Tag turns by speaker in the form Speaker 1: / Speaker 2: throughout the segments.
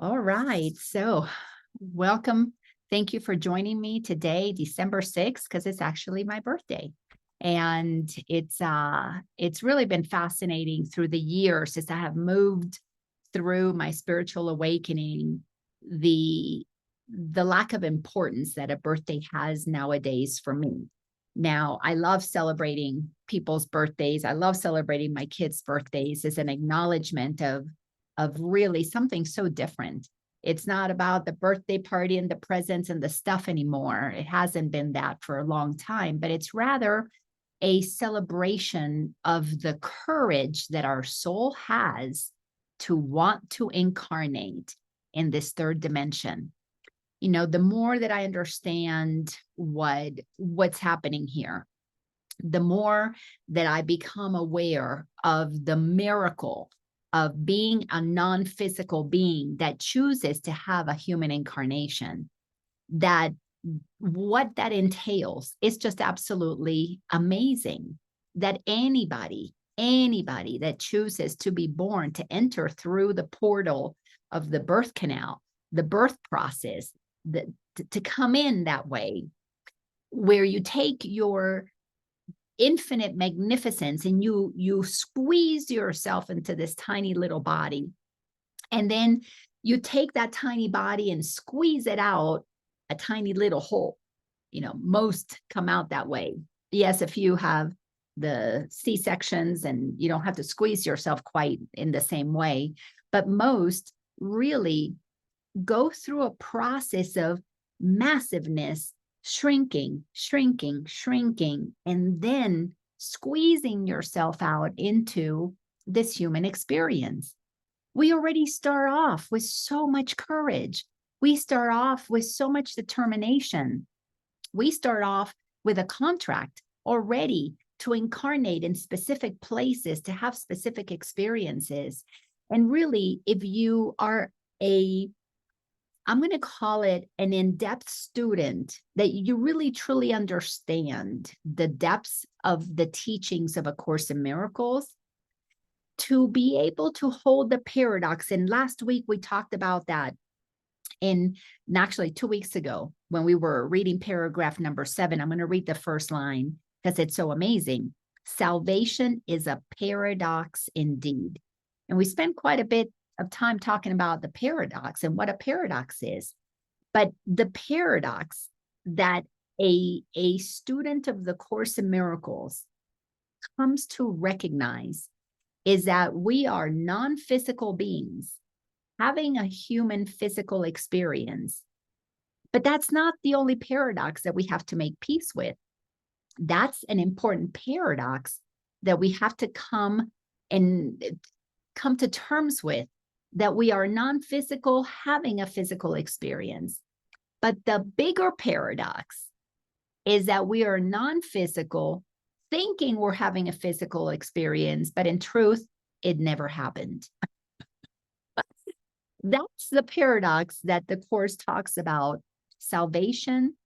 Speaker 1: All right. So, welcome. Thank you for joining me today, December 6th, because it's actually my birthday. And it's really been fascinating through the years as I have moved through my spiritual awakening, the the lack of importance that a birthday has nowadays for me. Now, I love celebrating people's birthdays. I love celebrating my kids' birthdays as an acknowledgement of really something so different. It's not about the birthday party and the presents and the stuff anymore. It hasn't been that for a long time, but it's rather a celebration of the courage that our soul has to want to incarnate in this third dimension. The more that I understand what's happening here, the more that I become aware of the miracle of being a non-physical being that chooses to have a human incarnation, that what that entails is just absolutely amazing. That anybody that chooses to be born, to enter through the portal of the birth canal, the birth process, to come in that way, where you take your infinite magnificence and you squeeze yourself into this tiny little body, and then you take that tiny body and squeeze it out a tiny little hole. Most come out that way. Yes, if you have the C-sections and you don't have to squeeze yourself quite in the same way, but most really go through a process of massiveness, shrinking, and then squeezing yourself out into this human experience. We already start off with so much courage. We start off with so much determination. We start off with a contract already to incarnate in specific places, to have specific experiences. And really, if you are I'm going to call it an in-depth student, that you really truly understand the depths of the teachings of A Course in Miracles, to be able to hold the paradox. And last week we talked about that, actually 2 weeks ago when we were reading paragraph number 7. I'm going to read the first line because it's so amazing. Salvation is a paradox indeed. And we spent quite a bit of time talking about the paradox and what a paradox is. But the paradox that a student of the Course in Miracles comes to recognize is that we are non-physical beings having a human physical experience. But that's not the only paradox that we have to make peace with. That's an important paradox that we have to come to terms with, that we are non-physical having a physical experience. But the bigger paradox is that we are non-physical thinking we're having a physical experience, but in truth, it never happened. That's the paradox that the Course talks about. Salvation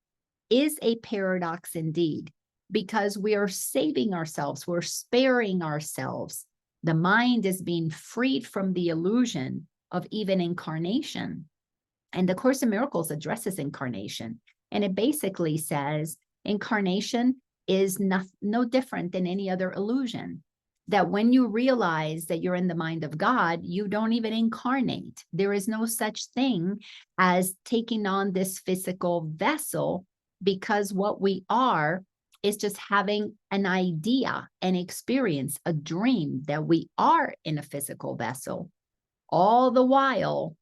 Speaker 1: is a paradox indeed, because we are saving ourselves, we're sparing ourselves. The mind is being freed from the illusion of even incarnation. And the Course in Miracles addresses incarnation. And it basically says incarnation is no different than any other illusion. That when you realize that you're in the mind of God, you don't even incarnate. There is no such thing as taking on this physical vessel, because what we are is just having an idea, an experience, a dream that we are in a physical vessel. All the while,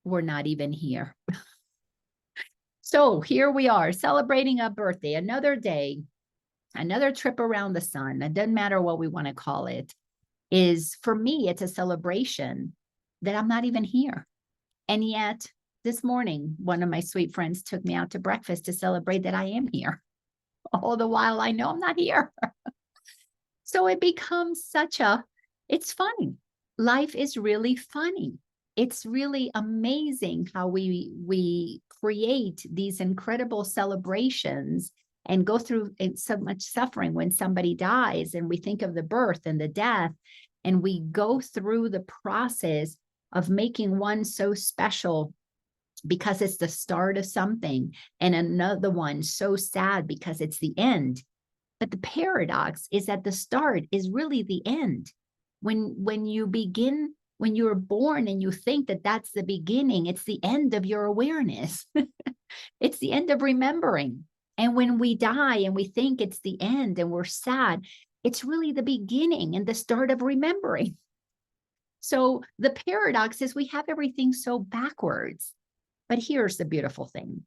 Speaker 1: we're not even here. So here we are celebrating a birthday, another day, another trip around the sun. It doesn't matter what we want to call it. For me, it's a celebration that I'm not even here. And yet, this morning, one of my sweet friends took me out to breakfast to celebrate that I am here. All the while I know I'm not here. So it becomes it's funny. Life is really funny. It's really amazing how we create these incredible celebrations and go through so much suffering when somebody dies, and we think of the birth and the death, and we go through the process of making one so special because it's the start of something, and another one so sad because it's the end. But the paradox is that the start is really the end. When you begin, when you're born and you think that that's the beginning, it's the end of your awareness. It's the end of remembering. And when we die and we think it's the end and we're sad, it's really the beginning and the start of remembering. So the paradox is we have everything so backwards. But here's the beautiful thing.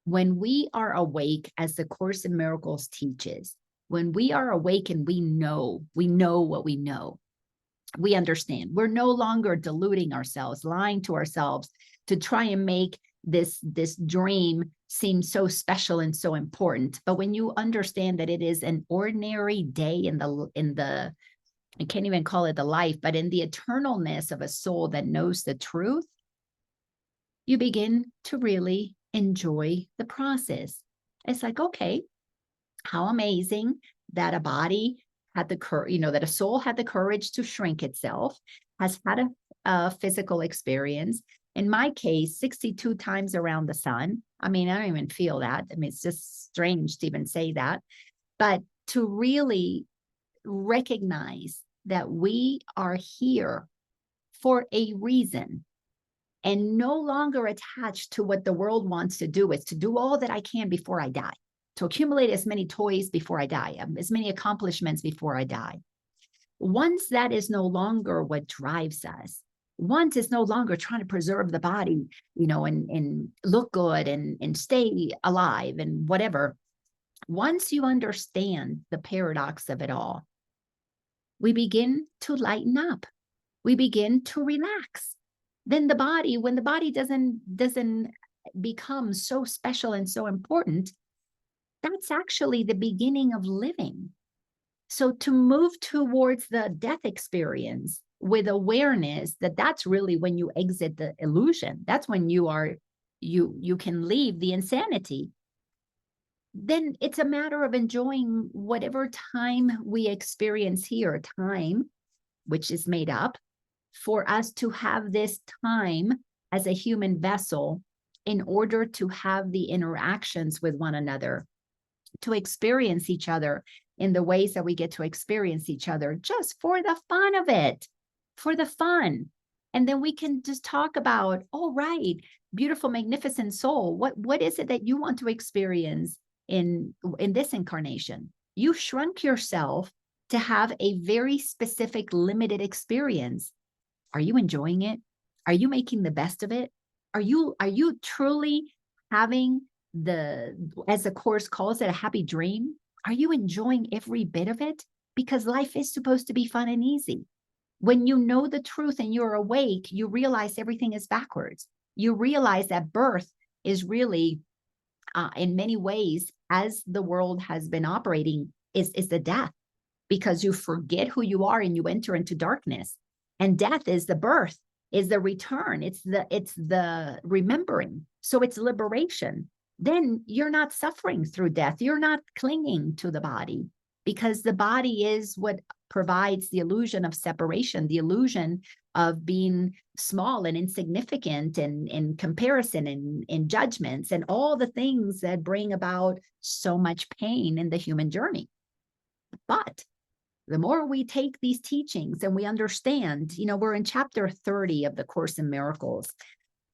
Speaker 1: When we are awake, as the Course in Miracles teaches, when we are awake and we know what we know, we understand. We're no longer deluding ourselves, lying to ourselves to try and make this dream seem so special and so important. But when you understand that it is an ordinary day in the I can't even call it the life, but in the eternalness of a soul that knows the truth, you begin to really enjoy the process. It's like, okay, how amazing that a body had the courage, that a soul had the courage to shrink itself, has had a physical experience. In my case, 62 times around the sun. I mean, I don't even feel that. I mean, it's just strange to even say that. But to really recognize that we are here for a reason, and no longer attached to what the world wants to do, is to do all that I can before I die, to accumulate as many toys before I die, as many accomplishments before I die. Once that is no longer what drives us, once it's no longer trying to preserve the body, and look good and stay alive and whatever, once you understand the paradox of it all, we begin to lighten up. We begin to relax. Then the body, when the body doesn't become so special and so important, that's actually the beginning of living. So to move towards the death experience with awareness that that's really when you exit the illusion, that's when you can leave the insanity. Then it's a matter of enjoying whatever time we experience here, time which is made up for us to have this time as a human vessel in order to have the interactions with one another, to experience each other in the ways that we get to experience each other, just for the fun of it, for the fun. And then we can just talk about, oh, right, beautiful, magnificent soul. What is it that you want to experience in this incarnation? You shrunk yourself to have a very specific, limited experience. Are you enjoying it? Are you making the best of it? Are you truly having as the Course calls it, a happy dream? Are you enjoying every bit of it? Because life is supposed to be fun and easy. When you know the truth and you're awake, you realize everything is backwards. You realize that birth is really, in many ways, as the world has been operating, is the death, because you forget who you are and you enter into darkness. And death is the birth, is the return. It's the remembering. So it's liberation. Then you're not suffering through death. You're not clinging to the body, because the body is what provides the illusion of separation, the illusion of being small and insignificant and in comparison and in judgments and all the things that bring about so much pain in the human journey. But the more we take these teachings and we understand, we're in chapter 30 of the Course in Miracles.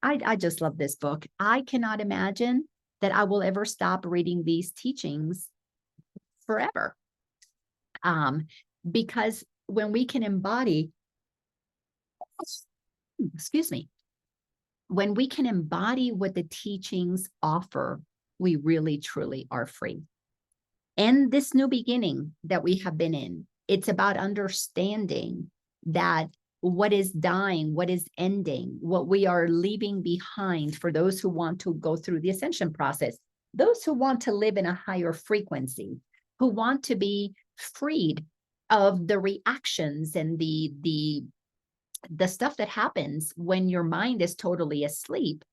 Speaker 1: I just love this book. I cannot imagine that I will ever stop reading these teachings forever. Because when we can embody, when we can embody what the teachings offer, we really, truly are free. And this new beginning that we have been in, it's about understanding that what is dying, what is ending, what we are leaving behind for those who want to go through the ascension process, those who want to live in a higher frequency, who want to be freed of the reactions and the stuff that happens when your mind is totally asleep.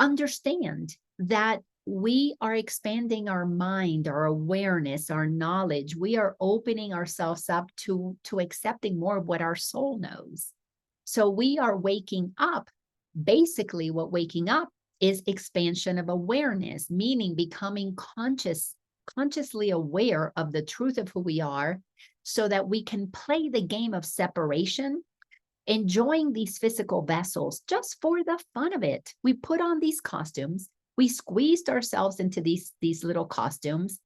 Speaker 1: Understand that we are expanding our mind, our awareness, our knowledge. We are opening ourselves up to accepting more of what our soul knows. So we are waking up. Basically, what waking up is expansion of awareness, meaning becoming consciously aware of the truth of who we are, so that we can play the game of separation, enjoying these physical vessels just for the fun of it. We put on these costumes, we squeezed ourselves into these little costumes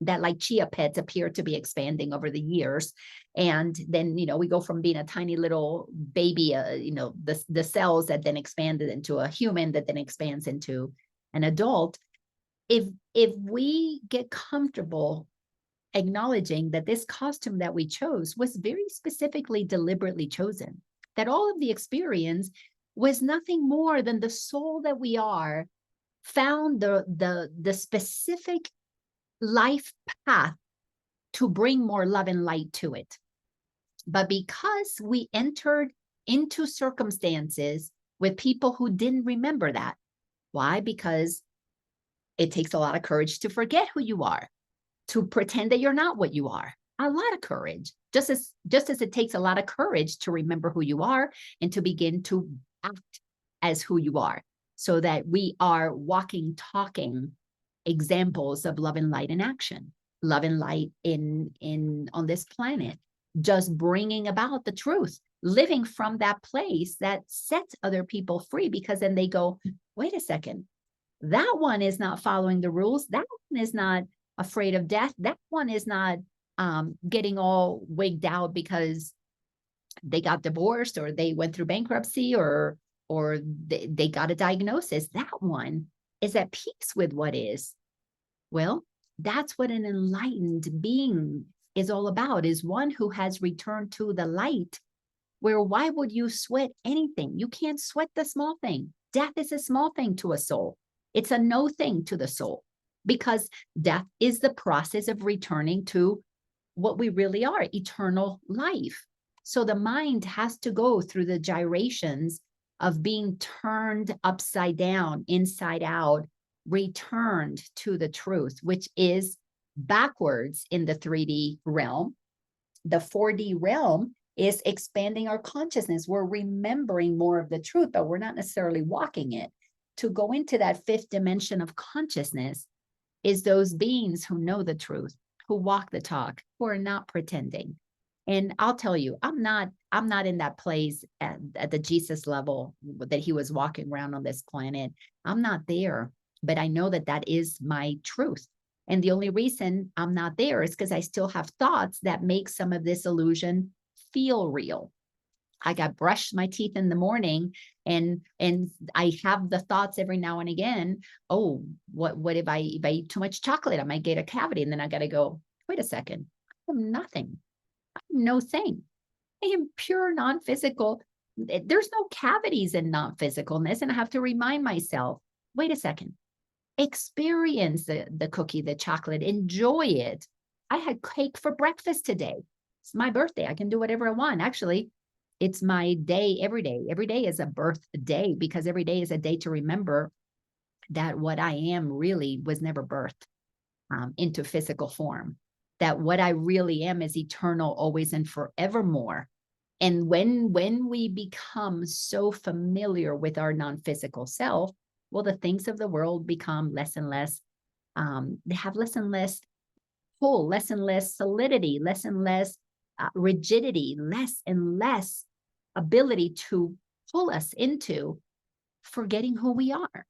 Speaker 1: that, like chia pets, appear to be expanding over the years. And then, we go from being a tiny little baby, the cells that then expanded into a human that then expands into an adult. If we get comfortable acknowledging that this costume that we chose was very specifically, deliberately chosen, that all of the experience was nothing more than the soul that we are found the specific life path to bring more love and light to it. But because we entered into circumstances with people who didn't remember that. Why? Because it takes a lot of courage to forget who you are, to pretend that you're not what you are. A lot of courage, just as it takes a lot of courage to remember who you are and to begin to act as who you are, so that we are walking, talking examples of love and light in action, love and light in on this planet, just bringing about the truth, living from that place that sets other people free, because then they go, wait a second, that one is not following the rules. That one is not afraid of death. That one is not getting all wigged out because they got divorced or they went through bankruptcy or they got a diagnosis. That one is at peace with what is. Well, that's what an enlightened being is all about, is one who has returned to the light, where why would you sweat anything? You can't sweat the small thing. Death is a small thing to a soul. It's a no thing to the soul, because death is the process of returning to what we really are, eternal life. So the mind has to go through the gyrations of being turned upside down, inside out, returned to the truth, which is backwards in the 3D realm. The 4D realm is expanding our consciousness. We're remembering more of the truth, but we're not necessarily walking it. To go into that fifth dimension of consciousness is those beings who know the truth, who walk the talk, who are not pretending. And I'll tell you, I'm not in that place at the Jesus level that he was walking around on this planet. I'm not there, but I know that that is my truth. And the only reason I'm not there is because I still have thoughts that make some of this illusion feel real. I got brushed my teeth in the morning, and I have the thoughts every now and again, oh, what if I eat too much chocolate? I might get a cavity. And then I got to go, wait a second, I'm nothing. I'm no thing. I am pure non-physical. There's no cavities in non-physicalness. And I have to remind myself, wait a second, experience the cookie, the chocolate, enjoy it. I had cake for breakfast today. It's my birthday. I can do whatever I want. Actually, it's my day every day. Every day is a birthday, because every day is a day to remember that what I am really was never birthed into physical form, that what I really am is eternal, always and forevermore. And when we become so familiar with our non-physical self, well, the things of the world become less and less, they have less and less pull, less and less solidity, less and less rigidity, less and less ability to pull us into forgetting who we are.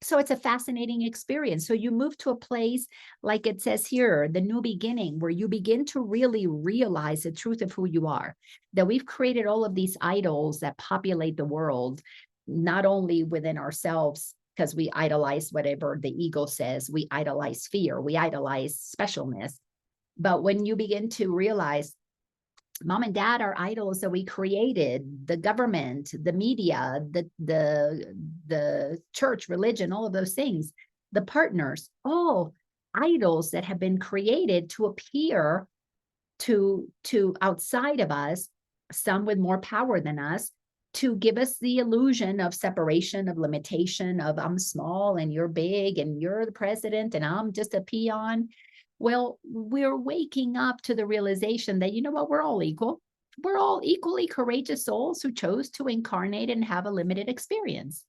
Speaker 1: So it's a fascinating experience. So you move to a place, like it says here, the new beginning, where you begin to really realize the truth of who you are, that we've created all of these idols that populate the world, not only within ourselves, because we idolize whatever the ego says, we idolize fear, we idolize specialness. But when you begin to realize mom and dad are idols that we created, the government, the media, the church, religion, all of those things, the partners, all idols that have been created to appear to outside of us, some with more power than us, to give us the illusion of separation, of limitation, of I'm small and you're big and you're the president and I'm just a peon. Well, we're waking up to the realization that, you know what, we're all equal. We're all equally courageous souls who chose to incarnate and have a limited experience.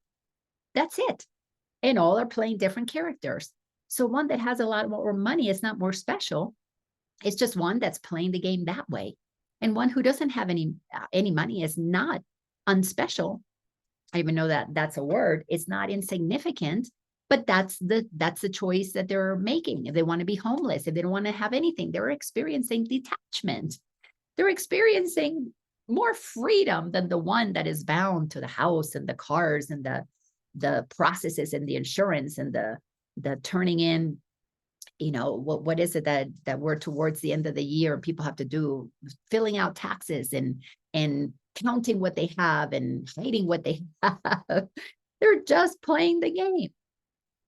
Speaker 1: That's it. And all are playing different characters. So one that has a lot more money is not more special. It's just one that's playing the game that way. And one who doesn't have any money is not unspecial. I even know that that's a word. It's not insignificant, but that's the choice that they're making. If they want to be homeless, if they don't want to have anything, they're experiencing detachment. They're experiencing more freedom than the one that is bound to the house and the cars and the processes and the insurance and the turning in, what is it that we're towards the end of the year, people have to do, filling out taxes and counting what they have and hiding what they have. They're just playing the game.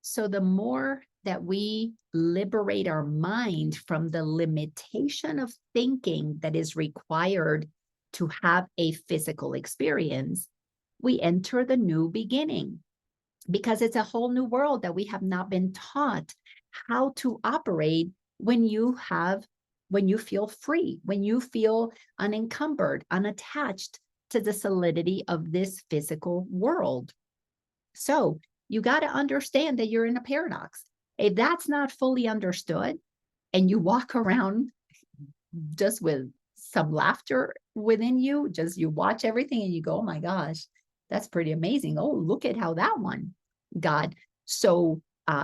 Speaker 1: So the more that we liberate our mind from the limitation of thinking that is required to have a physical experience, we enter the new beginning, because it's a whole new world that we have not been taught how to operate when you feel free, when you feel unencumbered, unattached to the solidity of this physical world. So you got to understand that you're in a paradox. If that's not fully understood and you walk around just with some laughter within you, just you watch everything and you go, oh my gosh, that's pretty amazing. Oh, look at how that one got so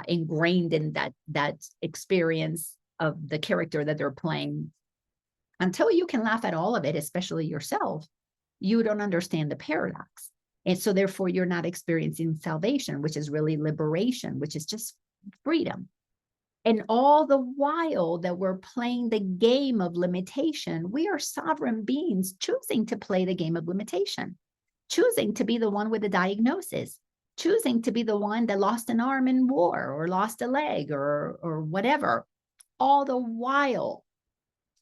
Speaker 1: ingrained in that experience of the character that they're playing. Until you can laugh at all of it, especially yourself, you don't understand the paradox. And so therefore you're not experiencing salvation, which is really liberation, which is just freedom. And all the while that we're playing the game of limitation, we are sovereign beings choosing to play the game of limitation, choosing to be the one with the diagnosis, choosing to be the one that lost an arm in war or lost a leg or whatever, all the while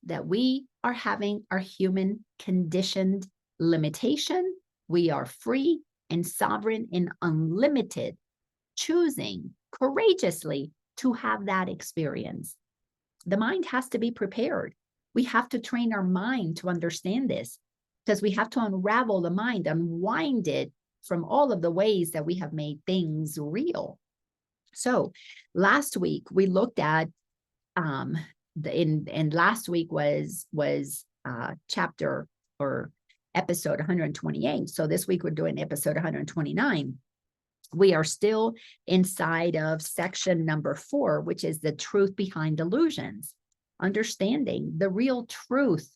Speaker 1: that we are having our human conditioned limitation. We are free and sovereign and unlimited, choosing courageously to have that experience. The mind has to be prepared. We have to train our mind to understand this, because we have to unravel the mind, unwind it from all of the ways that we have made things real. So last week we looked at and last week was chapter or episode 128. So this week we're doing episode 129. We are still inside of section number 4, which is the truth behind illusions, understanding the real truth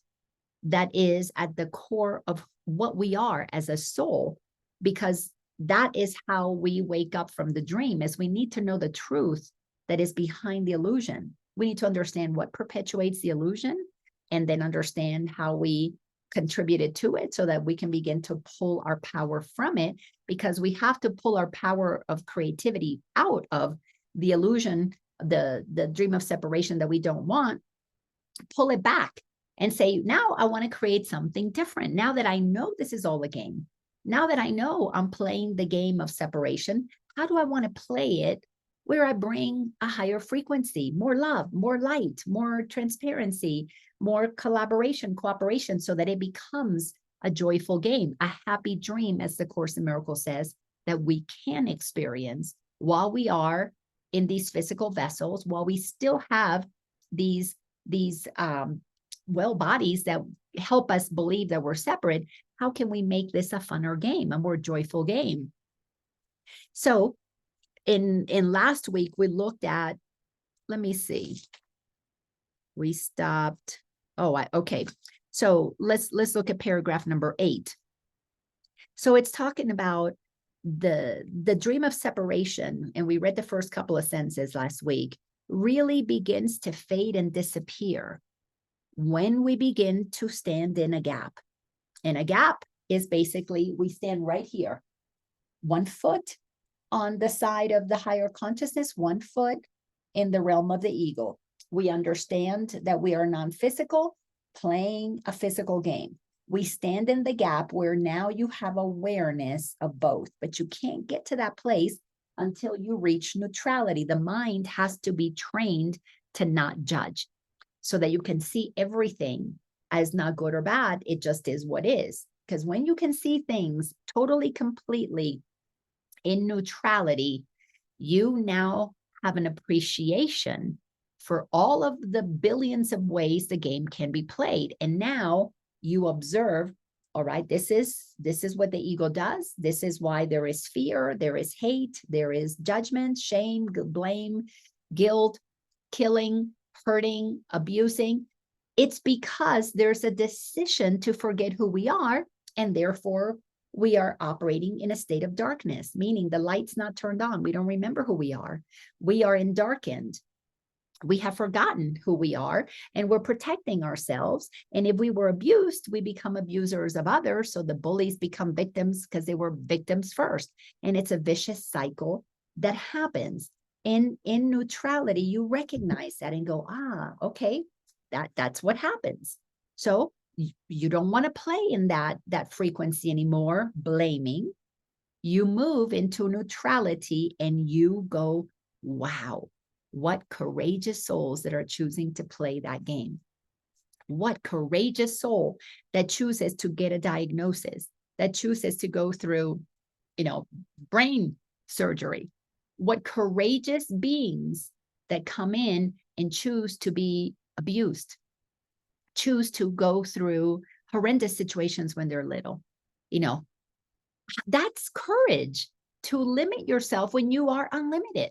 Speaker 1: that is at the core of what we are as a soul, because that is how we wake up from the dream. Is we need to know the truth that is behind the illusion. We need to understand what perpetuates the illusion, and then understand how we contributed to it so that we can begin to pull our power from it, because we have to pull our power of creativity out of the illusion, the dream of separation that we don't want, pull it back and say, now I want to create something different. Now that I know this is all a game, now that I know I'm playing the game of separation, how do I want to play it where I bring a higher frequency, more love, more light, more transparency, more collaboration, cooperation, so that it becomes a joyful game, a happy dream, as the Course in Miracles says, that we can experience while we are in these physical vessels, while we still have these bodies that help us believe that we're separate. How can we make this a funner game, a more joyful game? So in last week, we looked at, let me see, we stopped. Okay. So let's look at paragraph number 8. So it's talking about the dream of separation, and we read the first couple of sentences last week, really begins to fade and disappear when we begin to stand in a gap. And a gap is basically, we stand right here, one foot on the side of the higher consciousness, one foot in the realm of the ego. We understand that we are non-physical, playing a physical game. We stand in the gap where now you have awareness of both, but you can't get to that place until you reach neutrality. The mind has to be trained to not judge, so that you can see everything as not good or bad. It just is what is. Because when you can see things totally, completely in neutrality, you now have an appreciation for all of the billions of ways the game can be played. And now you observe, all right, this is what the ego does. This is why there is fear, there is hate, there is judgment, shame, blame, guilt, killing, hurting, abusing. It's because there's a decision to forget who we are, and therefore we are operating in a state of darkness, meaning the light's not turned on. We don't remember who we are. We are in darkened. We have forgotten who we are, and we're protecting ourselves. And if we were abused, we become abusers of others. So the bullies become victims because they were victims first. And it's a vicious cycle that happens. In neutrality, you recognize that and go, okay, that's what happens. So you don't want to play in that frequency anymore, blaming. You move into neutrality and you go, wow, what courageous souls that are choosing to play that game. What courageous soul that chooses to get a diagnosis, that chooses to go through, brain surgery. What courageous beings that come in and choose to be abused, choose to go through horrendous situations when they're little. That's courage, to limit yourself when you are unlimited,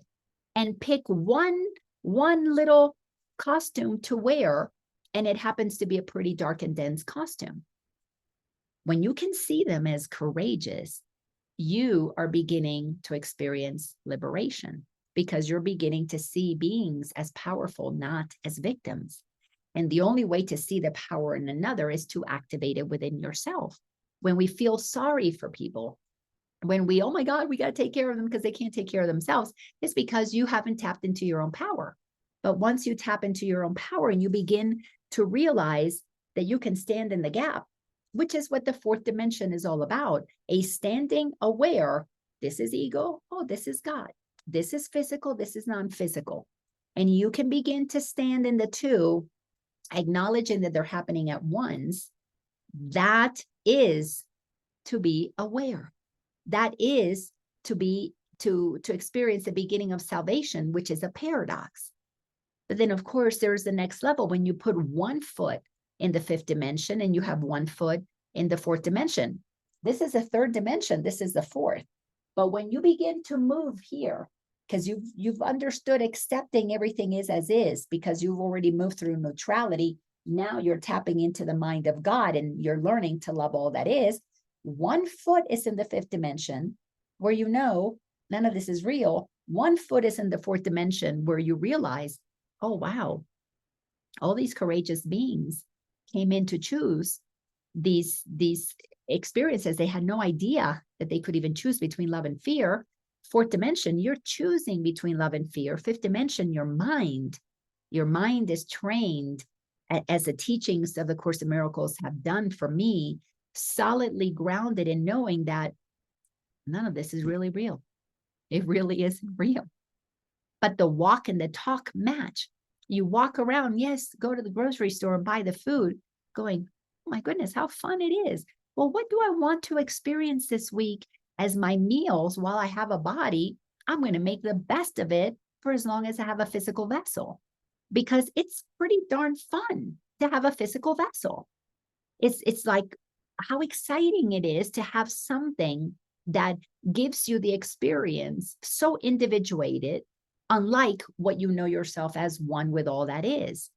Speaker 1: and pick one little costume to wear, and it happens to be a pretty dark and dense costume. When you can see them as courageous, you are beginning to experience liberation, because you're beginning to see beings as powerful, not as victims. And the only way to see the power in another is to activate it within yourself. When we feel sorry for people, when we, oh my God, we got to take care of them because they can't take care of themselves, it's because you haven't tapped into your own power. But once you tap into your own power and you begin to realize that you can stand in the gap, which is what the fourth dimension is all about, a standing aware, this is ego, oh, this is God. This is physical, this is non-physical. And you can begin to stand in the two, acknowledging that they're happening at once. That is to be aware. That is to experience the beginning of salvation, which is a paradox. But then, of course, there's the next level when you put one foot in the fifth dimension and you have one foot in the fourth dimension. This is a third dimension. This is the fourth. But when you begin to move here, because you've understood accepting everything is as is, because you've already moved through neutrality, now you're tapping into the mind of God and you're learning to love all that is. One foot is in the fifth dimension where none of this is real. One foot is in the fourth dimension where you realize, oh, wow, all these courageous beings came in to choose these experiences. They had no idea that they could even choose between love and fear. Fourth dimension, you're choosing between love and fear. Fifth dimension, your mind is trained, as the teachings of the Course in Miracles have done for me, solidly grounded in knowing that none of this is really real. It really isn't real. But the walk and the talk match. You walk around, yes, go to the grocery store and buy the food, going, oh my goodness, how fun it is. Well, what do I want to experience this week as my meals while I have a body? I'm going to make the best of it for as long as I have a physical vessel, because it's pretty darn fun to have a physical vessel. It's like how exciting it is to have something that gives you the experience so individuated, unlike what you know yourself as one with all that is.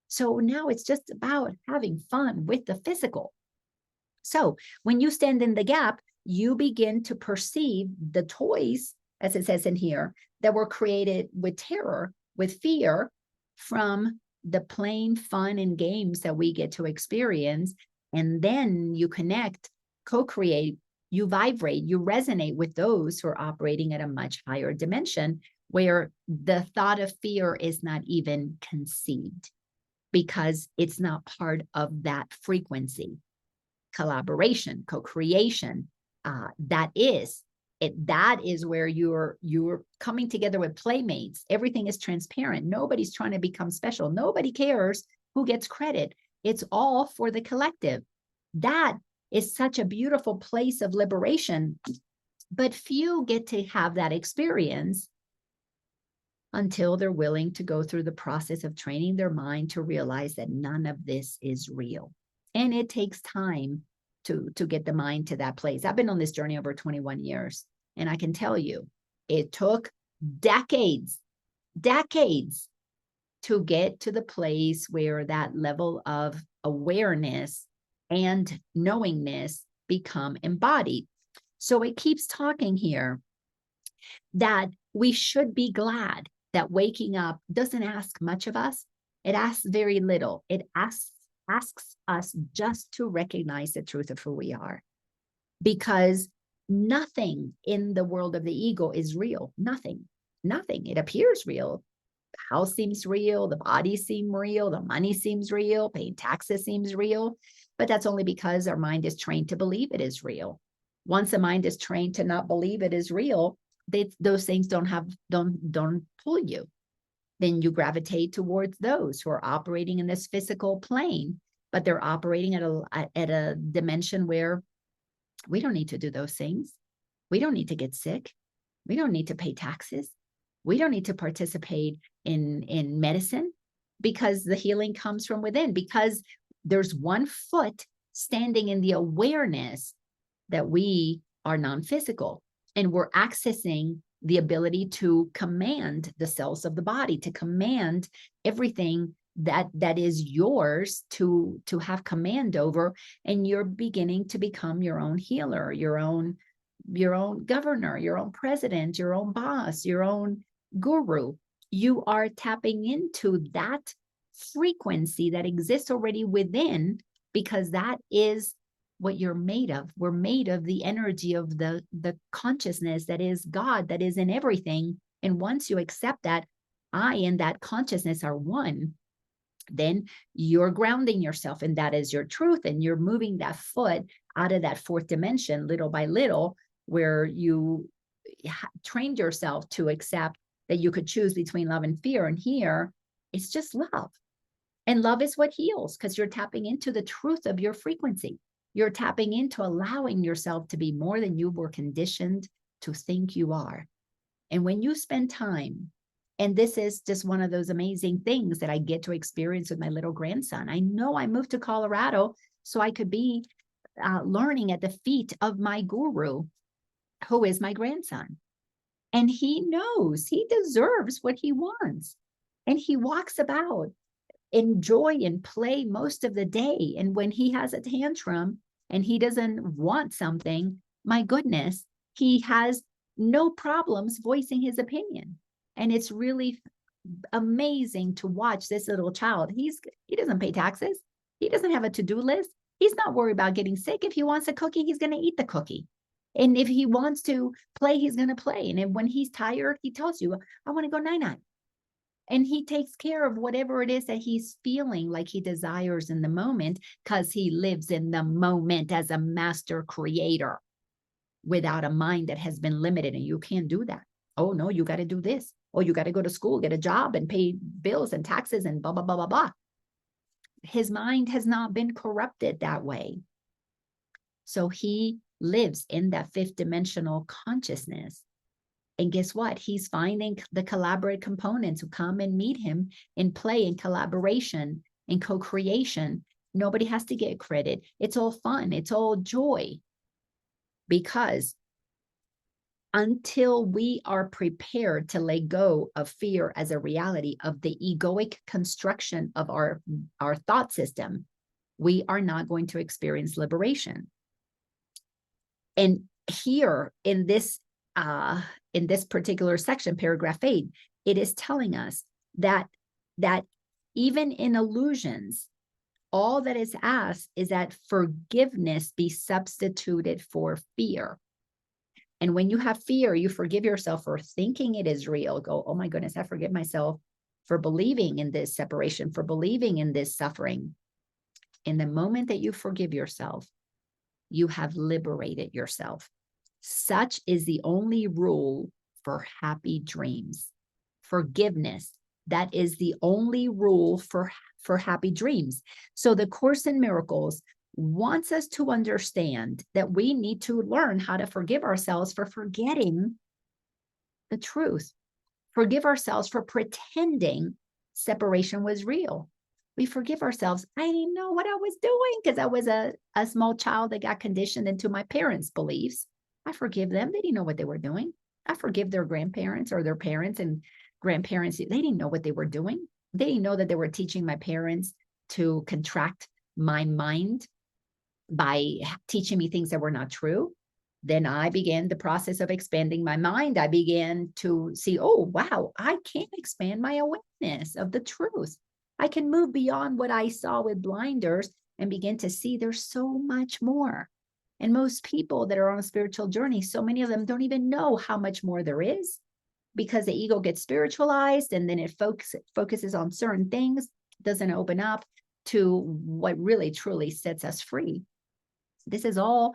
Speaker 1: So now it's just about having fun with the physical. So when you stand in the gap, you begin to perceive the toys, as it says in here, that were created with terror, with fear, from the plain fun and games that we get to experience. And then you connect, co-create, you vibrate, you resonate with those who are operating at a much higher dimension, where the thought of fear is not even conceived, because it's not part of that frequency. Collaboration, co-creation, that is where you're coming together with playmates. Everything is transparent. Nobody's trying to become special. Nobody cares who gets credit. It's all for the collective. That is such a beautiful place of liberation, but few get to have that experience until they're willing to go through the process of training their mind to realize that none of this is real. And it takes time to get the mind to that place. I've been on this journey over 21 years, and I can tell you, it took decades to get to the place where that level of awareness and knowingness become embodied. So it keeps talking here that we should be glad that waking up doesn't ask much of us. It asks very little. It asks us just to recognize the truth of who we are, because nothing in the world of the ego is real. Nothing. It appears real. The house seems real. The body seems real. The money seems real. Paying taxes seems real. But that's only because our mind is trained to believe it is real. Once the mind is trained to not believe it is real, those things don't pull you. Then you gravitate towards those who are operating in this physical plane, but they're operating at a dimension where we don't need to do those things. We don't need to get sick. We don't need to pay taxes. We don't need to participate in medicine, because the healing comes from within, because there's one foot standing in the awareness that we are non-physical, and we're accessing the ability to command the cells of the body, to command everything that is yours to have command over. And you're beginning to become your own healer, your own governor, your own president, your own boss, your own guru. You are tapping into that frequency that exists already within, because that is what you're made of. We're made of the energy of the consciousness that is God, that is in everything. And once you accept that I and that consciousness are one, then you're grounding yourself, and that is your truth. And you're moving that foot out of that fourth dimension little by little, where you trained yourself to accept that you could choose between love and fear. And here it's just love. And love is what heals, because you're tapping into the truth of your frequency. You're tapping into allowing yourself to be more than you were conditioned to think you are. And when you spend time, and this is just one of those amazing things that I get to experience with my little grandson. I know I moved to Colorado so I could be learning at the feet of my guru, who is my grandson. And he knows he deserves what he wants. And he walks about in joy and play most of the day. And when he has a tantrum and he doesn't want something, my goodness, he has no problems voicing his opinion. And it's really amazing to watch this little child. He doesn't pay taxes. He doesn't have a to-do list. He's not worried about getting sick. If he wants a cookie, he's going to eat the cookie. And if he wants to play, he's going to play. And when he's tired, he tells you, I want to go night-night. And he takes care of whatever it is that he's feeling like he desires in the moment, because he lives in the moment as a master creator without a mind that has been limited. And you can't do that. Oh, no, you got to do this. Oh, you got to go to school, get a job, and pay bills and taxes and blah, blah, blah, blah, blah. His mind has not been corrupted that way. So he lives in that fifth dimensional consciousness. And guess what? He's finding the collaborative components who come and meet him in play and collaboration and co-creation. Nobody has to get credit. It's all fun. It's all joy. Because until we are prepared to let go of fear as a reality of the egoic construction of our thought system, we are not going to experience liberation. And here in this particular section, paragraph 8, it is telling us that even in illusions, all that is asked is that forgiveness be substituted for fear. And when you have fear, you forgive yourself for thinking it is real. Go, oh my goodness, I forgive myself for believing in this separation, for believing in this suffering. In the moment that you forgive yourself, you have liberated yourself. Such is the only rule for happy dreams. Forgiveness That is the only rule for happy dreams. So the Course in Miracles wants us to understand that we need to learn how to forgive ourselves for forgetting the truth, forgive ourselves for pretending separation was real. We forgive ourselves. I didn't know what I was doing because I was a small child that got conditioned into my parents' beliefs. I forgive them. They didn't know what they were doing. I forgive their grandparents or their parents and grandparents. They didn't know what they were doing. They didn't know that they were teaching my parents to contract my mind by teaching me things that were not true. Then I began the process of expanding my mind. I began to see, oh, wow, I can expand my awareness of the truth. I can move beyond what I saw with blinders and begin to see there's so much more. And most people that are on a spiritual journey, so many of them don't even know how much more there is, because the ego gets spiritualized and then it focuses on certain things, doesn't open up to what really truly sets us free. This is all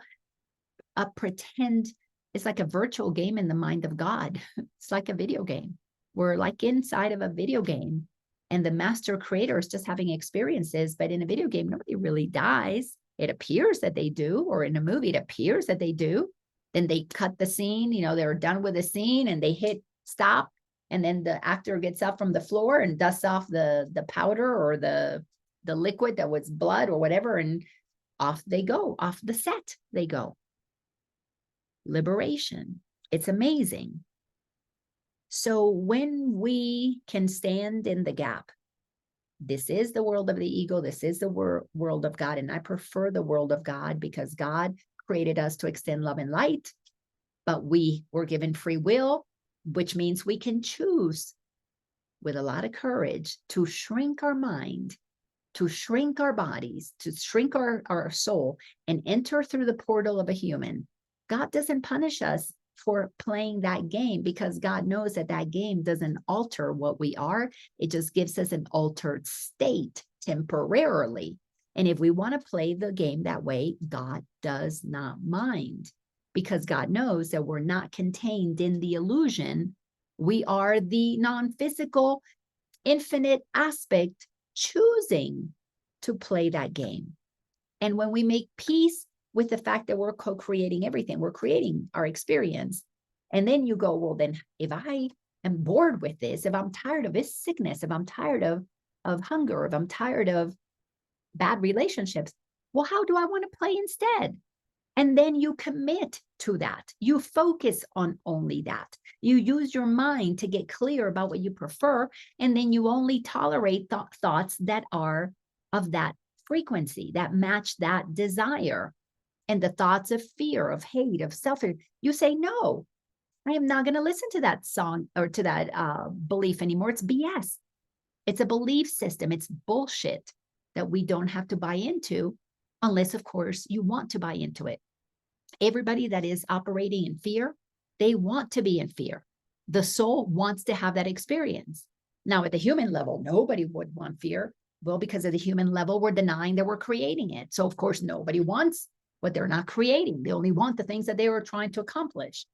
Speaker 1: a pretend. It's like a virtual game in the mind of God. It's like a video game. We're like inside of a video game, and the master creator is just having experiences. But in a video game, nobody really dies. It appears that they do, or in a movie, it appears that they do. Then they cut the scene, they're done with the scene and they hit stop. And then the actor gets up from the floor and dusts off the powder or the liquid that was blood or whatever. And off they go, off the set they go. Liberation. It's amazing. So when we can stand in the gap, this is the world of the ego, this is the world of God, and I prefer the world of God because God created us to extend love and light, but we were given free will, which means we can choose with a lot of courage to shrink our mind, to shrink our bodies, to shrink our soul, and enter through the portal of a human. God doesn't punish us for playing that game because God knows that that game doesn't alter what we are. It just gives us an altered state temporarily. And if we want to play the game that way, God does not mind, because God knows that we're not contained in the illusion. We are the non-physical, infinite aspect choosing to play that game. And when we make peace with the fact that we're co-creating everything, we're creating our experience. And then you go, well, then if I am bored with this, if I'm tired of this sickness, if I'm tired of hunger, if I'm tired of bad relationships, well, how do I want to play instead? And then you commit to that. You focus on only that. You use your mind to get clear about what you prefer. And then you only tolerate thoughts that are of that frequency, that match that desire. And the thoughts of fear, of hate, of self-hate, you say, no, I am not going to listen to that song or to that belief anymore. It's BS. It's a belief system. It's bullshit that we don't have to buy into unless, of course, you want to buy into it. Everybody that is operating in fear, they want to be in fear. The soul wants to have that experience. Now, at the human level, nobody would want fear. Well, because at the human level, we're denying that we're creating it. So, of course, nobody wants what they're not creating. They only want the things that they were trying to accomplish.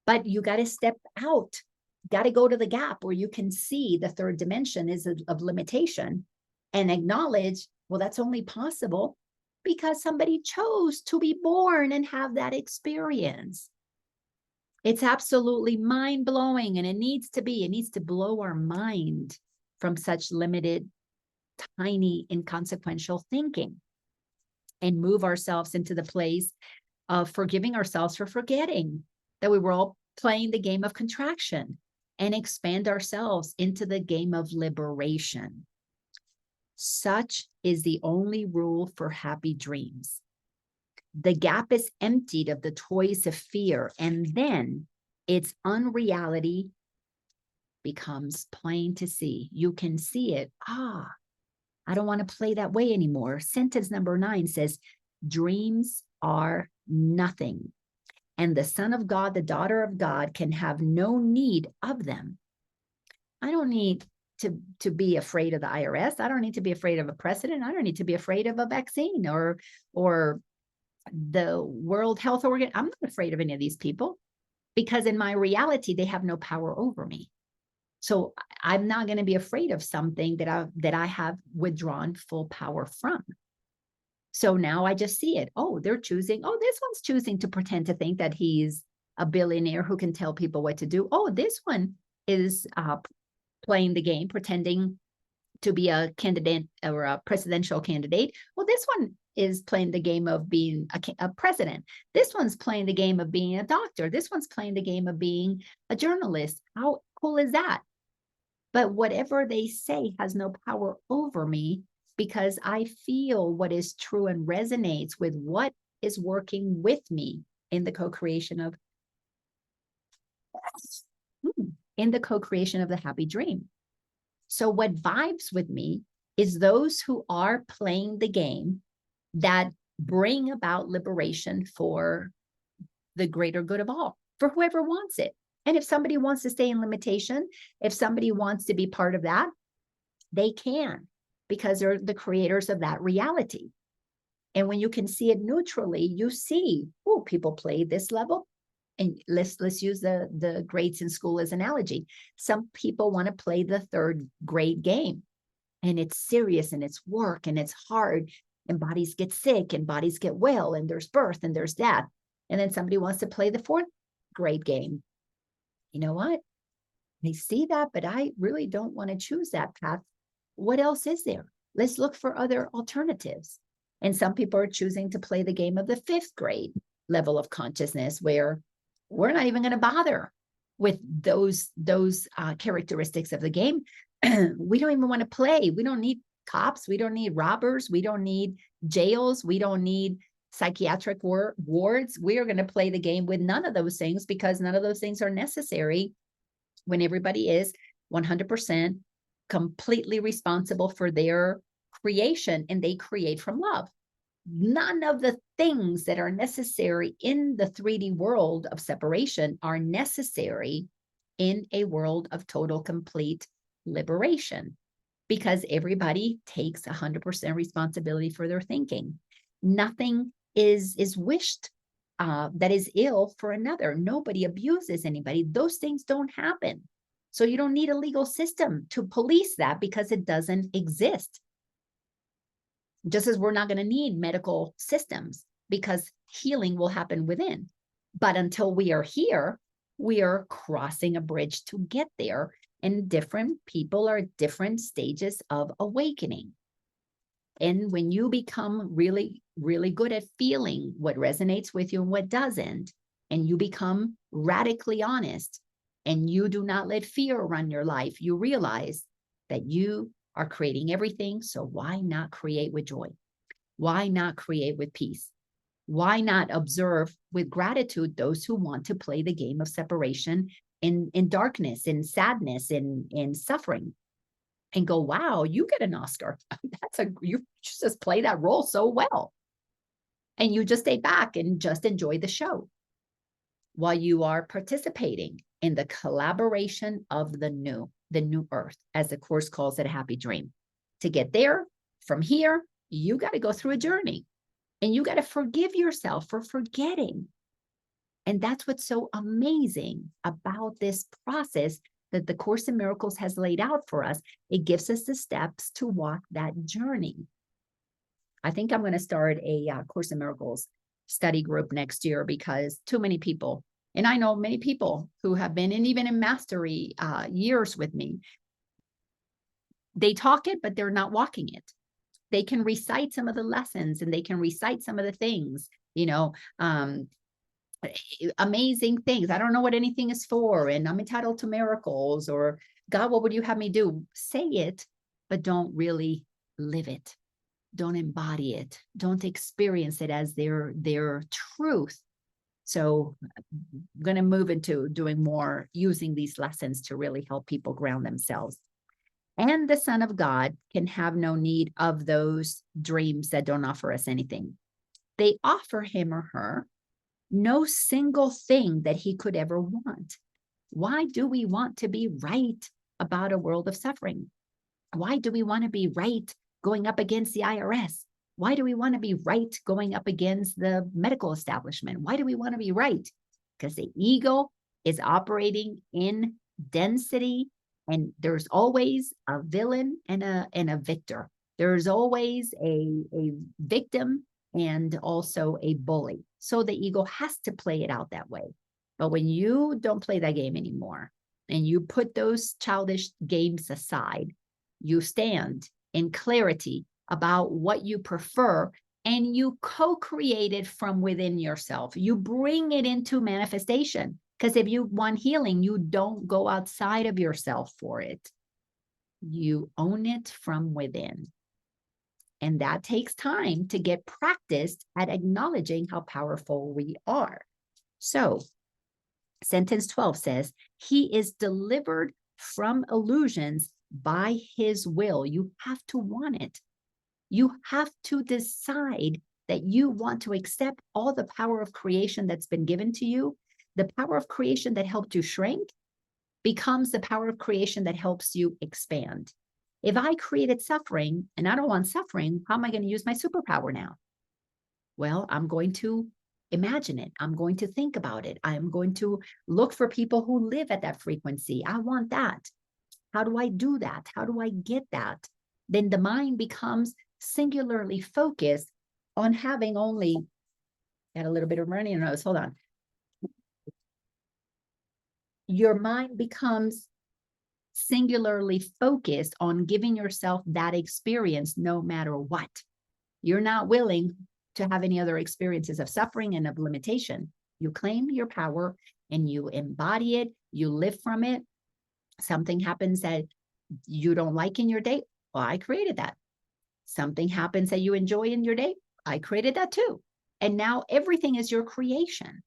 Speaker 1: But you got to step out, got to go to the gap where you can see the third dimension is of limitation and acknowledge, well, that's only possible because somebody chose to be born and have that experience. It's absolutely mind-blowing, and it needs to blow our mind from such limited, tiny, inconsequential thinking, and move ourselves into the place of forgiving ourselves for forgetting that we were all playing the game of contraction, and expand ourselves into the game of liberation. Such is the only rule for happy dreams. The gap is emptied of the toys of fear, and then its unreality becomes plain to see. You can see it. I don't want to play that way anymore. Sentence number 9 says, dreams are nothing, and the Son of God, the daughter of God, can have no need of them. I don't need to be afraid of the IRS. I don't need to be afraid of a president. I don't need to be afraid of a vaccine or the World Health Organization. I'm not afraid of any of these people, because in my reality, they have no power over me. So I'm not going to be afraid of something that I have withdrawn full power from. So now I just see it. Oh, they're choosing. Oh, this one's choosing to pretend to think that he's a billionaire who can tell people what to do. Oh, this one is playing the game, pretending to be a candidate or a presidential candidate. Well, this one is playing the game of being a president. This one's playing the game of being a doctor. This one's playing the game of being a journalist. How cool is that? But whatever they say has no power over me, because I feel what is true and resonates with what is working with me in the co-creation of the happy dream. So what vibes with me is those who are playing the game that bring about liberation for the greater good of all, for whoever wants it. And if somebody wants to stay in limitation, if somebody wants to be part of that, they can, because they're the creators of that reality. And when you can see it neutrally, you see, oh, people play this level. And let's use the grades in school as an analogy. Some people want to play the third grade game, and it's serious and it's work and it's hard, and bodies get sick and bodies get well, and there's birth and there's death. And then somebody wants to play the fourth grade game. You know what? They see that, but I really don't want to choose that path. What else is there? Let's look for other alternatives. And some people are choosing to play the game of the fifth grade level of consciousness, where we're not even going to bother with those characteristics of the game. We don't even want to play. We don't need cops. We don't need robbers. We don't need jails. We don't need psychiatric wards. We are going to play the game with none of those things, because none of those things are necessary when everybody is 100% completely responsible for their creation, and they create from love. None of the things that are necessary in the 3D world of separation are necessary in a world of total, complete liberation, because everybody takes 100% responsibility for their thinking. Nothing is wished that is ill for another. Nobody abuses anybody. Those things don't happen. So you don't need a legal system to police that, because it doesn't exist. Just as we're not going to need medical systems, because healing will happen within. But until we are here, we are crossing a bridge to get there. And different people are at different stages of awakening. And when you become really, really good at feeling what resonates with you and what doesn't, and you become radically honest, and you do not let fear run your life, you realize that you are creating everything. So why not create with joy? Why not create with peace? Why not observe with gratitude those who want to play the game of separation in darkness, in sadness, in suffering, and go, wow, you get an Oscar. You just play that role so well. And you just stay back and just enjoy the show while you are participating in the collaboration of the new earth, as the Course calls it, a happy dream. To get there, from here, you got to go through a journey, and you got to forgive yourself for forgetting. And that's what's so amazing about this process that the Course in Miracles has laid out for us. It gives us the steps to walk that journey. I think I'm going to start a Course in Miracles study group next year, because too many people, and I know many people who have been even in mastery years with me, they talk it, but they're not walking it. They can recite some of the lessons, and they can recite some of the things, amazing things. I don't know what anything is for, and I'm entitled to miracles, or God, what would you have me do? Say it, but don't really live it. Don't embody it. Don't experience it as their truth. So I'm going to move into doing more, using these lessons to really help people ground themselves. And the Son of God can have no need of those dreams that don't offer us anything. They offer him or her no single thing that he could ever want. Why do we want to be right about a world of suffering? Why do we want to be right going up against the IRS? Why do we want to be right going up against the medical establishment? Why do we want to be right? Because the ego is operating in density And there's always a villain and a victor. There's always a victim and also a bully. So the ego has to play it out that way. But when you don't play that game anymore and you put those childish games aside, you stand in clarity about what you prefer and you co-create it from within yourself. You bring it into manifestation. Because if you want healing, you don't go outside of yourself for it. You own it from within. And that takes time to get practiced at acknowledging how powerful we are. So, sentence 12 says, he is delivered from illusions by his will. You have to want it. You have to decide that you want to accept all the power of creation that's been given to you. The power of creation that helped you shrink becomes the power of creation that helps you expand. If I created suffering and I don't want suffering, how am I going to use my superpower now? Well, I'm going to imagine it. I'm going to think about it. I'm going to look for people who live at that frequency. I want that. How do I do that? How do I get that? Then the mind becomes singularly focused on having only, got a little bit of running nose, hold on. Your mind becomes singularly focused on giving yourself that experience no matter what. You're not willing to have any other experiences of suffering and of limitation. You claim your power and you embody it, you live from it. Something happens that you don't like in your day. Well, I created that. Something happens that you enjoy in your day. I created that too. And now everything is your creation.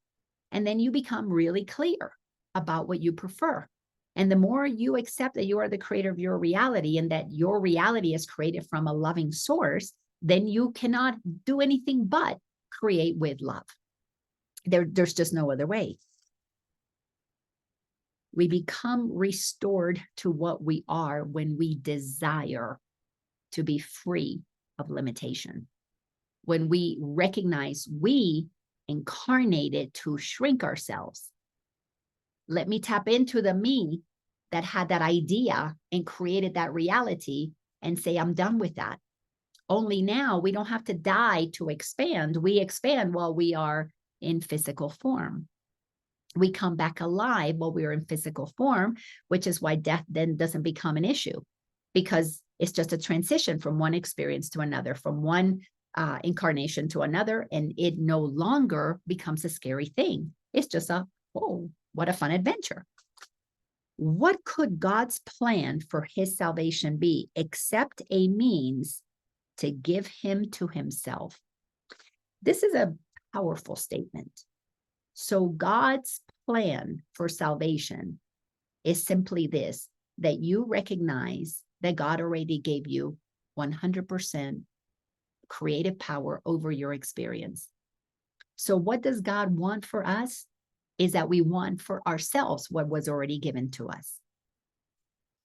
Speaker 1: And then you become really clear about what you prefer. And the more you accept that you are the creator of your reality and that your reality is created from a loving source, then you cannot do anything but create with love. There's just no other way. We become restored to what we are when we desire to be free of limitation. When we recognize we incarnated to shrink ourselves. Let me tap into the me that had that idea and created that reality and say, I'm done with that. Only now we don't have to die to expand. We expand while we are in physical form. We come back alive while we are in physical form, which is why death then doesn't become an issue, because it's just a transition from one experience to another, from one incarnation to another, and it no longer becomes a scary thing. It's just oh, what a fun adventure. What could God's plan for his salvation be except a means to give him to himself? This is a powerful statement. So God's plan for salvation is simply this, that you recognize that God already gave you 100% creative power over your experience. So what does God want for us? Is that we want for ourselves what was already given to us.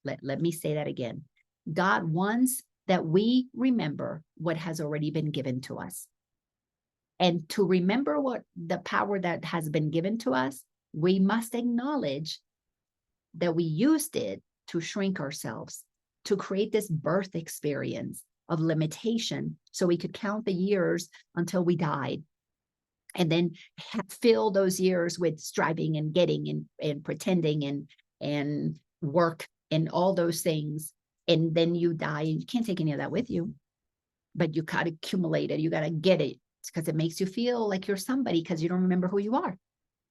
Speaker 1: Let me say that again. God wants that we remember what has already been given to us. And to remember what the power that has been given to us, we must acknowledge that we used it to shrink ourselves, to create this birth experience of limitation so we could count the years until we died. And then fill those years with striving and getting and pretending and work and all those things. And then you die and you can't take any of that with you, but you got to accumulate it. You got to get it because it makes you feel like you're somebody because you don't remember who you are.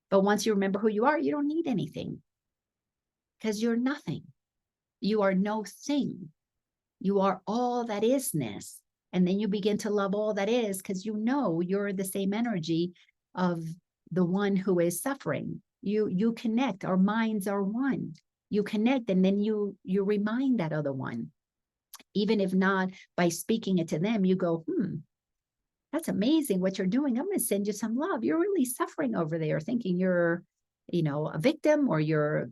Speaker 1: But once you remember who you are, you don't need anything because you're nothing. You are no thing. You are all that isness. And then you begin to love all that is because you know you're the same energy of the one who is suffering. You connect. Our minds are one. You connect, and then you remind that other one. Even if not by speaking it to them, you go, that's amazing what you're doing. I'm going to send you some love. You're really suffering over there, thinking you're, a victim or you're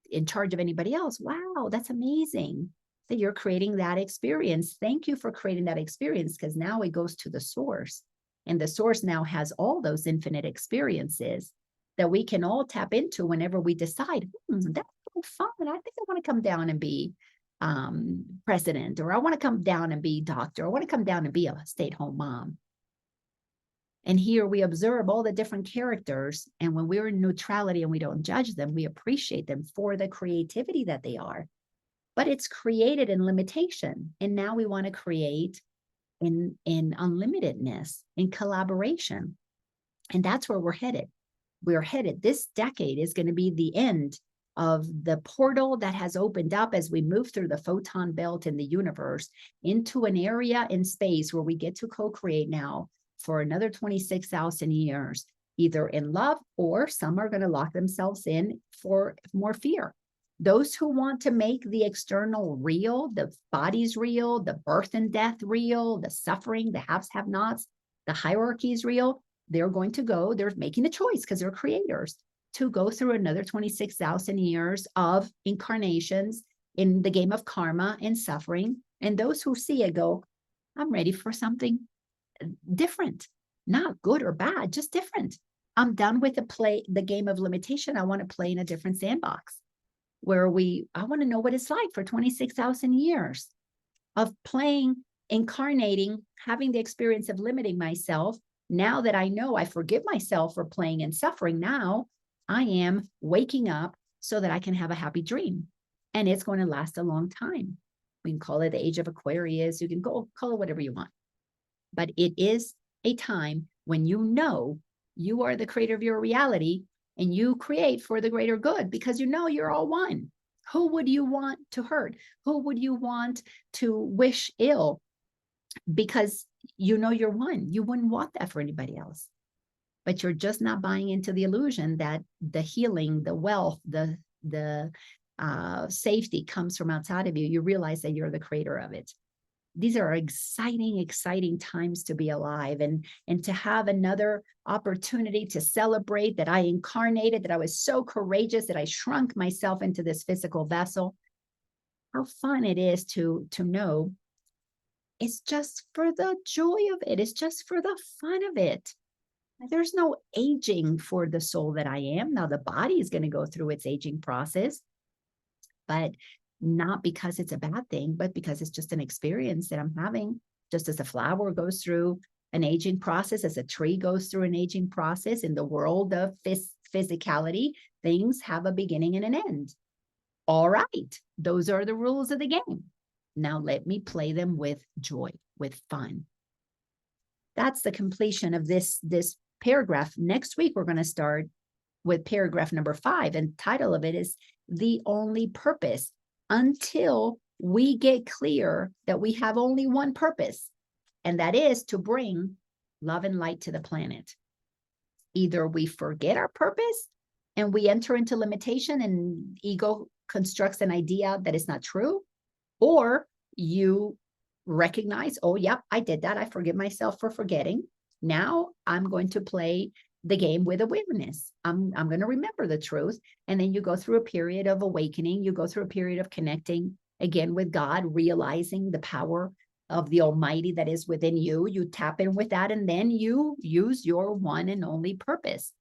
Speaker 1: in charge of anybody else. Wow, that's amazing that you're creating that experience. Thank you for creating that experience, because now it goes to the source. And the source now has all those infinite experiences that we can all tap into whenever we decide, that's oh, fun. I think I want to come down and be president, or I want to come down and be doctor. I want to come down and be a stay-at-home mom. And here we observe all the different characters. And when we're in neutrality and we don't judge them, we appreciate them for the creativity that they are. But it's created in limitation. And now we want to create in unlimitedness, in collaboration. And that's where we're headed. We're headed. This decade is going to be the end of the portal that has opened up as we move through the photon belt in the universe into an area in space where we get to co-create now for another 26,000 years, either in love, or some are going to lock themselves in for more fear. Those who want to make the external real, the bodies real, the birth and death real, the suffering, the haves, have-nots, the hierarchies real, they're going to go, they're making the choice because they're creators to go through another 26,000 years of incarnations in the game of karma and suffering. And those who see it go, I'm ready for something different, not good or bad, just different. I'm done with the game of limitation. I want to play in a different sandbox where I want to know what it's like for 26,000 years of playing, incarnating, having the experience of limiting myself. Now that I know I forgive myself for playing and suffering, now I am waking up so that I can have a happy dream. And it's going to last a long time. We can call it the age of Aquarius. You can call it whatever you want. But it is a time when you know you are the creator of your reality and you create for the greater good because you know you're all one. Who would you want to hurt? Who would you want to wish ill? Because you know you're one. You wouldn't want that for anybody else. But you're just not buying into the illusion that the healing, the wealth, the safety comes from outside of you. You realize that you're the creator of it. These are exciting, exciting times to be alive and to have another opportunity to celebrate that I incarnated, that I was so courageous, that I shrunk myself into this physical vessel. How fun it is to know it's just for the joy of it. It's just for the fun of it. There's no aging for the soul that I am. Now the body is going to go through its aging process, but not because it's a bad thing, but because it's just an experience that I'm having. Just as a flower goes through an aging process, as a tree goes through an aging process, in the world of physicality, things have a beginning and an end. All right, those are the rules of the game. Now let me play them with joy, with fun. That's the completion of this paragraph. Next week, we're going to start with paragraph number 5, and the title of it is The Only Purpose, until we get clear that we have only one purpose, and that is to bring love and light to the planet. Either we forget our purpose and we enter into limitation and ego constructs an idea that is not true, or you recognize, oh, yep, I did that. I forgive myself for forgetting. Now I'm going to play the game with awareness. I'm going to remember the truth. And then you go through a period of awakening. You go through a period of connecting again with God, realizing the power of the Almighty that is within you. You tap in with that, and then you use your one and only purpose.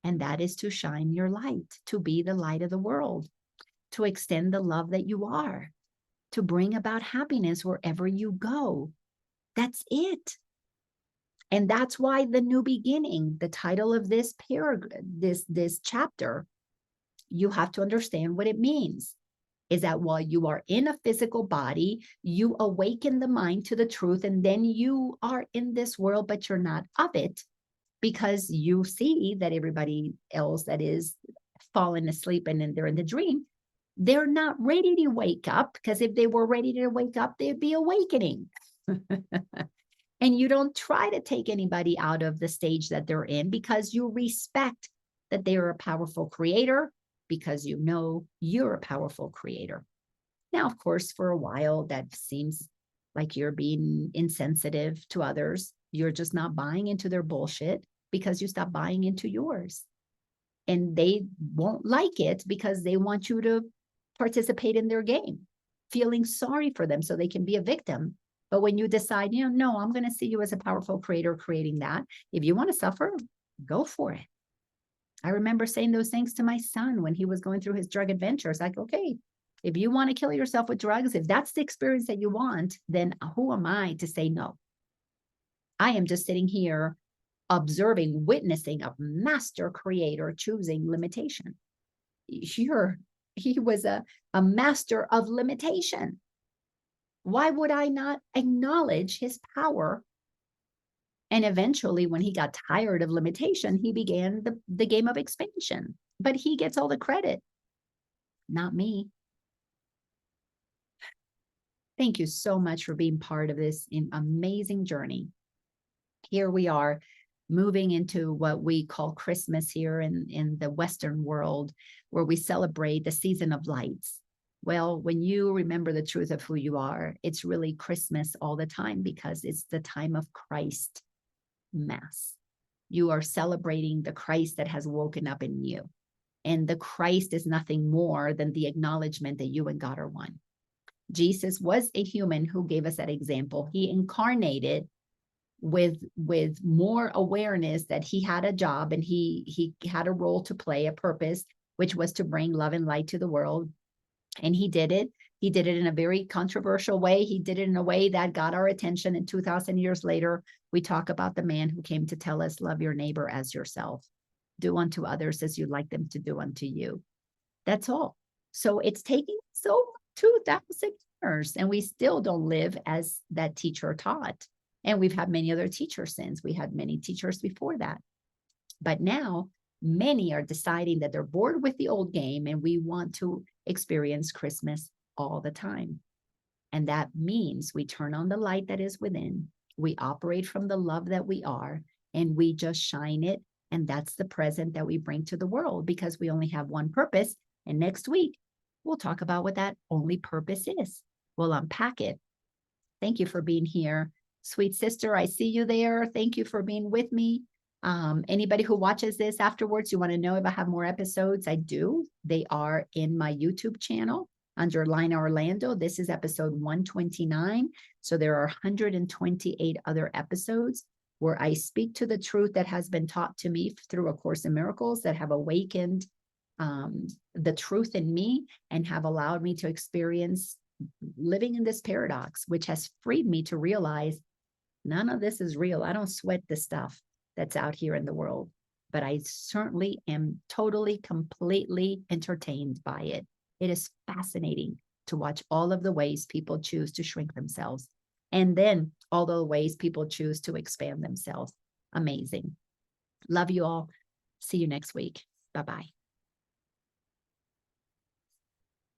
Speaker 1: And that is to shine your light, to be the light of the world, to extend the love that you are, to bring about happiness wherever you go. That's it. And that's why the new beginning, the title of this paragraph, this chapter, you have to understand what it means. Is that while you are in a physical body, you awaken the mind to the truth, and then you are in this world, but you're not of it, because you see that everybody else that is falling asleep and then they're in the dream, they're not ready to wake up, because if they were ready to wake up, they'd be awakening. And you don't try to take anybody out of the stage that they're in, because you respect that they are a powerful creator, because you know you're a powerful creator. Now, of course, for a while, that seems like you're being insensitive to others. You're just not buying into their bullshit because you stop buying into yours. And they won't like it because they want you to participate in their game, feeling sorry for them so they can be a victim. But when you decide, no, I'm going to see you as a powerful creator creating that. If you want to suffer, go for it. I remember saying those things to my son when he was going through his drug adventures. Like, okay, if you want to kill yourself with drugs, if that's the experience that you want, then who am I to say no? I am just sitting here observing, witnessing a master creator choosing limitation. Sure, he was a master of limitation. Why would I not acknowledge his power? And eventually, when he got tired of limitation, he began the game of expansion. But he gets all the credit, not me. Thank you so much for being part of this amazing journey. Here we are moving into what we call Christmas here in the Western world, where we celebrate the season of lights. Well, when you remember the truth of who you are, it's really Christmas all the time because it's the time of Christ Mass. You are celebrating the Christ that has woken up in you. And the Christ is nothing more than the acknowledgement that you and God are one. Jesus was a human who gave us that example. He incarnated with more awareness that he had a job and he had a role to play, a purpose, which was to bring love and light to the world. And he did it. He did it in a very controversial way. He did it in a way that got our attention. And 2,000 years later, we talk about the man who came to tell us, love your neighbor as yourself. Do unto others as you'd like them to do unto you. That's all. So it's taking so 2,000 years, and we still don't live as that teacher taught. And we've had many other teachers since. We had many teachers before that. But now many are deciding that they're bored with the old game and we want to experience Christmas all the time. And that means we turn on the light that is within. We operate from the love that we are, and we just shine it. And that's the present that we bring to the world because we only have one purpose. And next week, we'll talk about what that only purpose is. We'll unpack it. Thank you for being here. Sweet sister, I see you there. Thank you for being with me. Anybody who watches this afterwards, you want to know if I have more episodes? I do. They are in my YouTube channel under Laina Orlando. This is episode 129. So there are 128 other episodes where I speak to the truth that has been taught to me through A Course in Miracles, that have awakened the truth in me and have allowed me to experience living in this paradox, which has freed me to realize none of this is real. I don't sweat the stuff that's out here in the world, but I certainly am totally, completely entertained by it. It is fascinating to watch all of the ways people choose to shrink themselves, and then all the ways people choose to expand themselves. Amazing. Love you all. See you next week. Bye-bye.